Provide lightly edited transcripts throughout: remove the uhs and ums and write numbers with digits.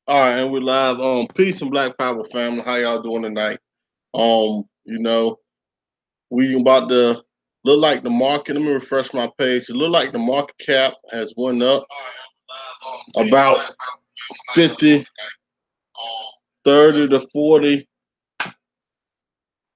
All right, and we're live. Peace and Black Power family. How y'all doing tonight? You know, we about to look like the market. Let me refresh my page. It look like the market cap has went up about 50, 30 to 40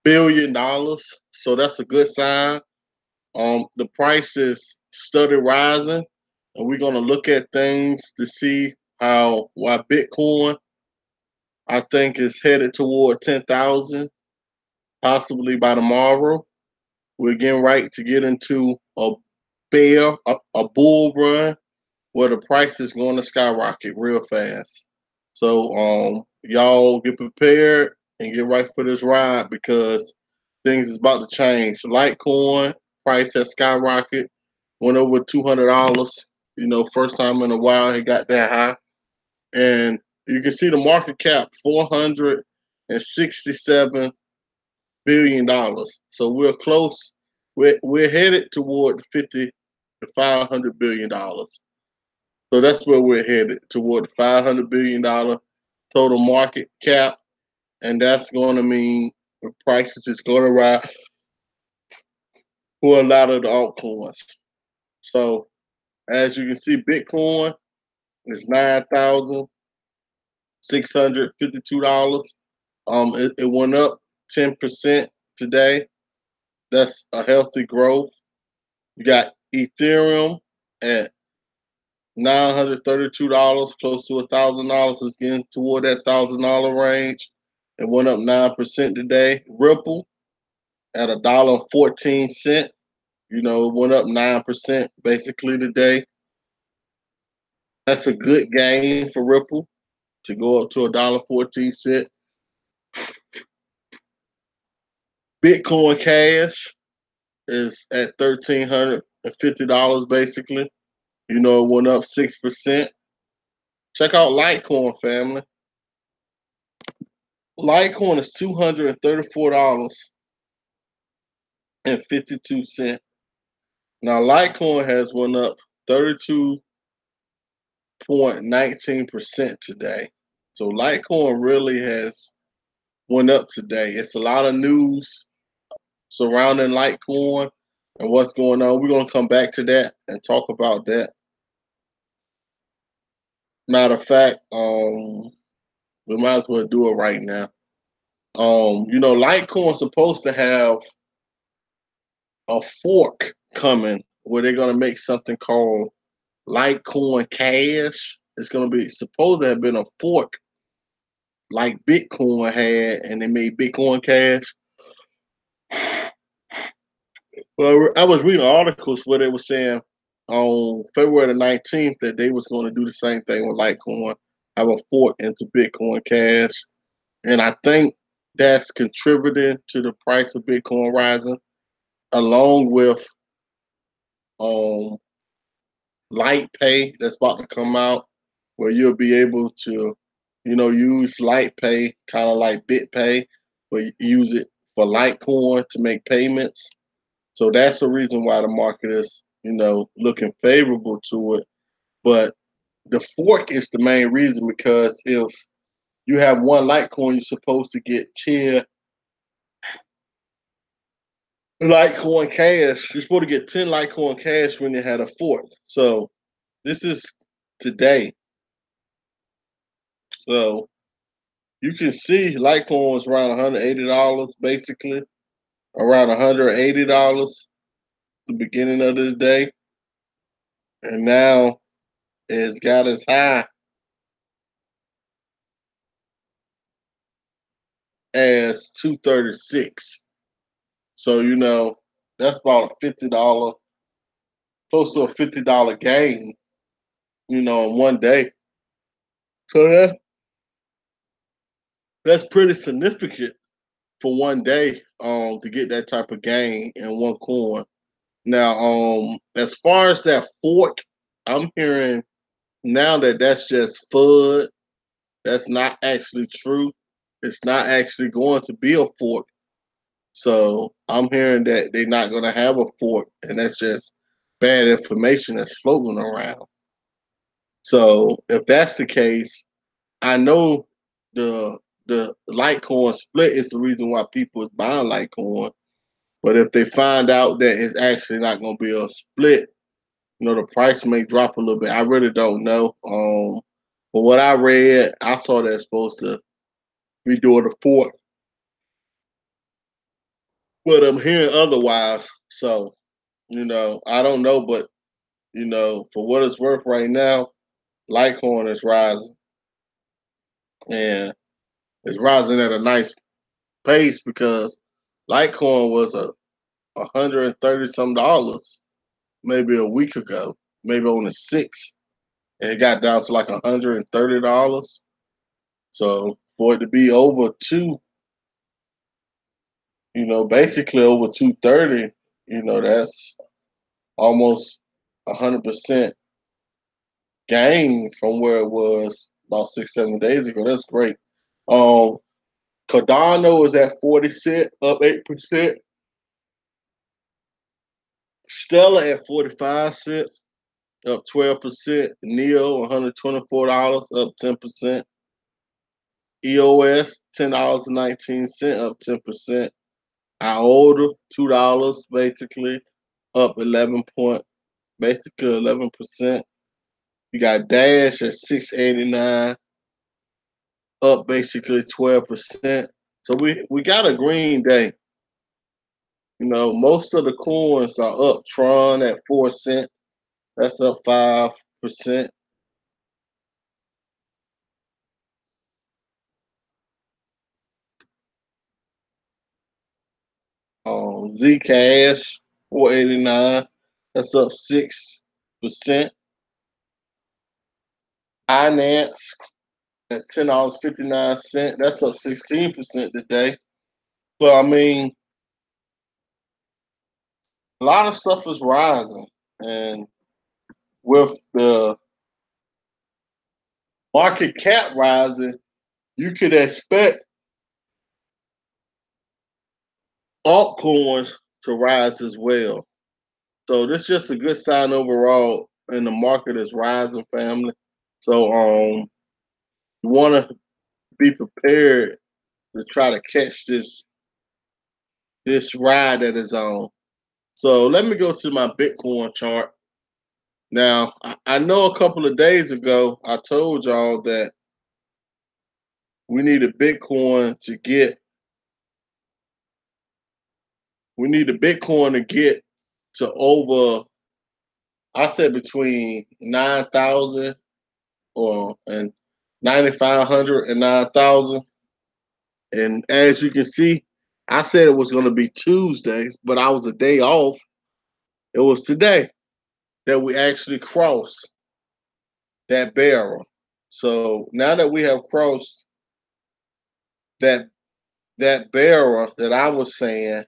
billion dollars. So that's a good sign. The price is steady rising, and we're gonna look at things to see how why Bitcoin I think is headed toward 10,000 possibly by tomorrow. We're getting right to get into a bull run where the price is going to skyrocket real fast. So y'all get prepared and get right for this ride because things is about to change. Litecoin price has skyrocketed, went over $200. First time in a while it got that high, and you can see the market cap 467 billion dollars. So we're close. We're headed toward 50 to 500 billion dollars. So that's where we're headed toward $500 billion total market cap, and that's going to mean the prices is going to rise for a lot of the altcoins. So as you can see, Bitcoin is $9,652. It went up 10% today. That's a healthy growth. You got Ethereum at $932, close to $1,000. It's getting toward that $1,000 range. It went up 9% today. Ripple at $1.14. It went up 9% basically today. That's a good gain for Ripple to go up to $1.14. Bitcoin Cash is at $1,350 basically. It went up 6%. Check out Litecoin, family. Litecoin is $234.52. Now Litecoin has went up 32.19% today. So Litecoin really has went up today. It's a lot of news surrounding Litecoin and what's going on. We're gonna come back to that and talk about that. Matter of fact, we might as well do it right now. Litecoin's supposed to have a fork coming where they're gonna make something called Litecoin Cash. It's gonna be supposed to have been a fork like Bitcoin had, and they made Bitcoin Cash. Well, I was reading articles where they were saying on February the 19th that they was going to do the same thing with Litecoin, have a fork into Bitcoin Cash, and I think that's contributing to the price of Bitcoin rising, along with um Light Pay that's about to come out, where you'll be able to, use Light Pay, kind of like BitPay, but use it for Litecoin to make payments. So that's the reason why the market is, looking favorable to it. But the fork is the main reason because if you have one Litecoin, you're supposed to get 10 Litecoin Cash. You're supposed to get 10 Litecoin Cash when you had a fork. So this is today. So you can see Litecoin was around $180 basically, around $180 the beginning of this day. And now it's got as high as 236. So that's about a $50, close to a $50 gain, in one day. So that's pretty significant for one day, to get that type of gain in one coin. Now, as far as that fork, I'm hearing now that that's just FUD. That's not actually true. It's not actually going to be a fork. So I'm hearing that they're not going to have a fork, and that's just bad information that's floating around. So if that's the case, I know the Litecoin split is the reason why people is buying Litecoin. But if they find out that it's actually not going to be a split, the price may drop a little bit. I really don't know. But what I read, I saw that it's supposed to be doing a fourth, but I'm hearing otherwise. So, I don't know, but for what it's worth right now, Litecoin is rising, and it's rising at a nice pace because Litecoin was a $130 some dollars maybe a week ago, maybe on the 6th, and it got down to like $130. So for it to be over two, basically over 230, that's almost 100% gain from where it was about 6, 7 days ago. That's great. Um, Cardano is at 40 cents, up 8%. Stella at 45 cents, up 12%. Neo, $124, up 10%. EOS, $10.19, up 10%. IOTA, $2, basically, up 11%. You got Dash at 689, up basically 12%. So we got a green day. Most of the coins are up. Tron at 4 cents, that's up 5%. Zcash 489, that's up 6%. Binance at $10.59, that's up 16% today. So I mean, a lot of stuff is rising, and with the market cap rising, you could expect altcoins to rise as well. So this is just a good sign overall, and the market is rising, family. So you want to be prepared to try to catch this ride that is on. So let me go to my Bitcoin chart. Now, I know a couple of days ago I told y'all that we needed Bitcoin to get to over, I said between 9,000 or and 9,500 and 9,000. And as you can see, I said it was going to be Tuesdays, but I was a day off. It was today that we actually crossed that barrel. So now that we have crossed that barrel that I was saying,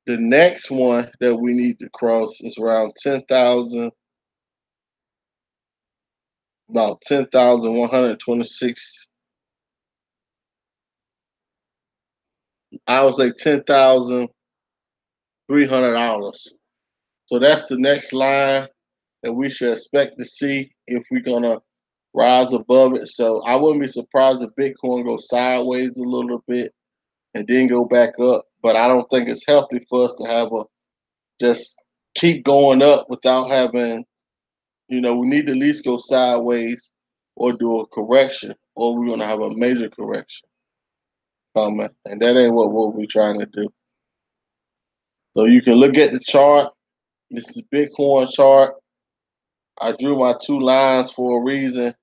the next one that we need to cross is around 10,000, about 10,126. I would say $10,300. So that's the next line that we should expect to see if we're gonna rise above it. So I wouldn't be surprised if Bitcoin goes sideways a little bit and then go back up. But I don't think it's healthy for us to have a just keep going up without having, we need to at least go sideways or do a correction, or we're gonna have a major correction coming. And that ain't what we're trying to do. So you can look at the chart. This is Bitcoin chart. I drew my two lines for a reason.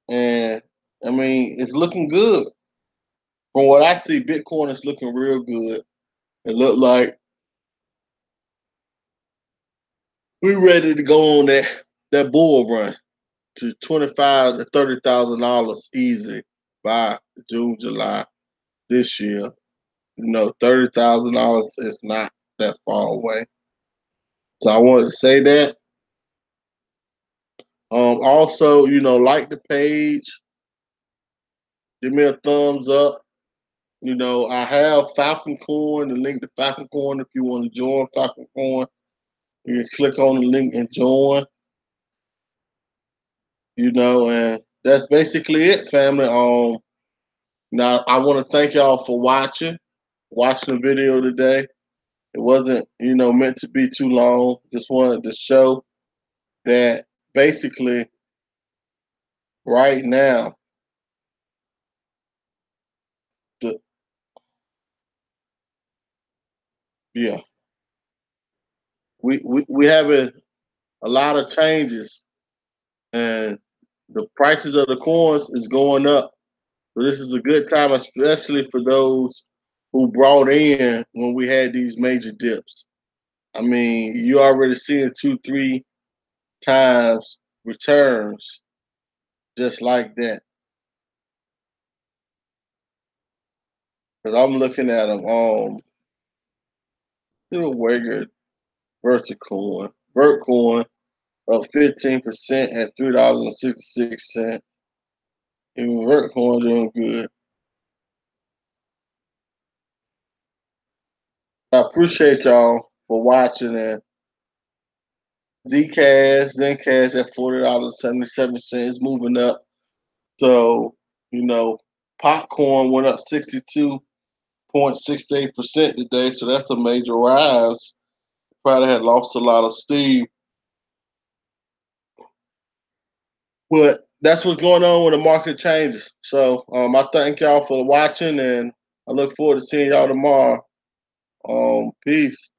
And I mean, it's looking good. From what I see, Bitcoin is looking real good. It looked like we're ready to go on that bull run to $25,000 to $30,000 easy by June, July this year. $30,000 is not that far away. So I wanted to say that. Also, like the page, give me a thumbs up. I have Falcon Coin, the link to Falcon Coin if you want to join Falcon Coin. You can click on the link and join, and that's basically it, family. Now I want to thank y'all for watching the video today. It wasn't, meant to be too long. Just wanted to show that basically right now, the yeah, we having a lot of changes, and the prices of the coins is going up. So this is a good time, especially for those who brought in when we had these major dips. I mean, you already seeing 2, 3 times returns just like that. Because I'm looking at them still regular vertical Vertcoin up 15% at $3.66. Even Vertcoin doing good. I appreciate y'all for watching, and Zcash at $40.77 moving up. So, popcorn went up 62.68% today, so that's a major rise. Probably had lost a lot of steam. But that's what's going on when the market changes. So I thank y'all for watching, and I look forward to seeing y'all tomorrow. Peace.